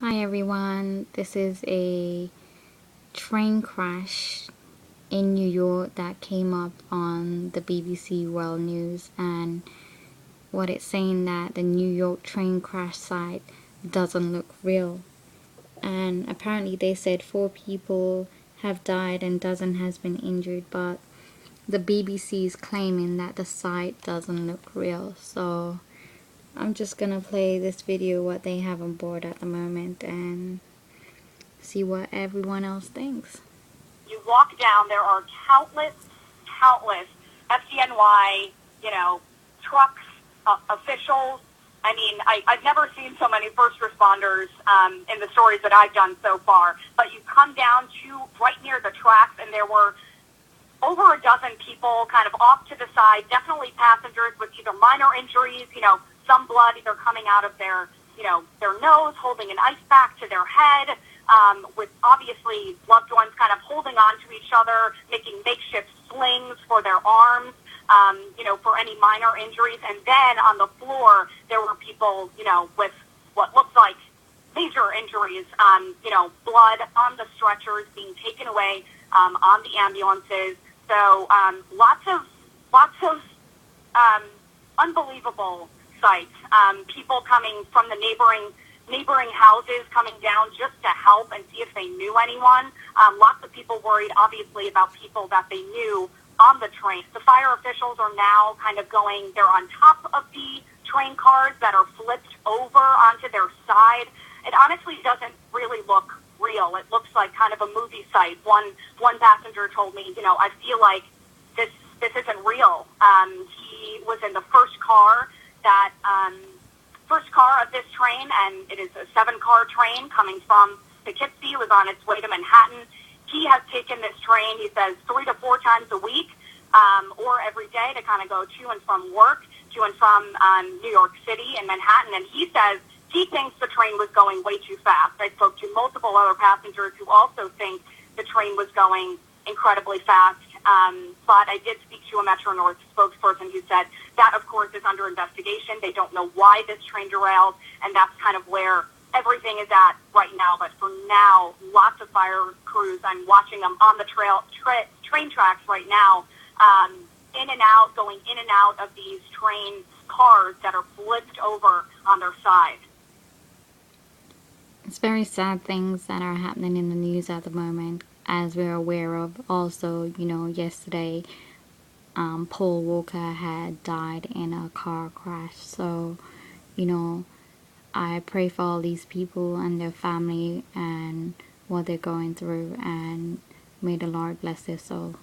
Hi everyone, this is a train crash in New York that came up on the BBC World News, and what it's saying that the New York train crash site doesn't look real. And apparently they said 4 people have died and dozen has been injured, but the BBC is claiming that the site doesn't look real. So I'm just gonna play this video what they have on board at the moment and see what everyone else thinks. You walk down, there are countless FDNY, trucks, officials. I mean, I've never seen so many first responders in the stories that I've done so far. But you come down to right near the tracks, and there were over a dozen people kind of off to the side, definitely passengers with either minor injuries, some blood either coming out of their nose, holding an ice pack to their head, with obviously loved ones kind of holding on to each other, making makeshift slings for their arms, for any minor injuries. And then on the floor, there were people, with what looked like major injuries, blood on the stretchers being taken away on the ambulances. So lots of unbelievable sights. People coming from the neighboring houses coming down just to help and see if they knew anyone. Lots of people worried, obviously, about people that they knew on the train. The fire officials are now kind of they're on top of the train cars that are flipped over onto their side. It honestly doesn't really look real. It looks like kind of a movie site. One passenger told me, I feel like this isn't real. He was in the first car of this train, and it is a 7-car train coming from Poughkeepsie. It was on its way to Manhattan. He has taken this train, he says, 3 to 4 times a week, or every day to kind of go to and from work, to and from New York City and Manhattan. And he says he thinks the train was going way too fast. I spoke to multiple other passengers who also think the train was going incredibly fast. But I did speak to a Metro North spokesperson who said that, of course, is under investigation. They don't know why this train derailed, and that's kind of where everything is at right now. But for now, lots of fire crews, I'm watching them on the train tracks right now, going in and out of these train cars that are flipped over on their side. It's very sad things that are happening in the news at the moment, as we're aware of. Also, yesterday, Paul Walker had died in a car crash. So, I pray for all these people and their family and what they're going through, and may the Lord bless their soul.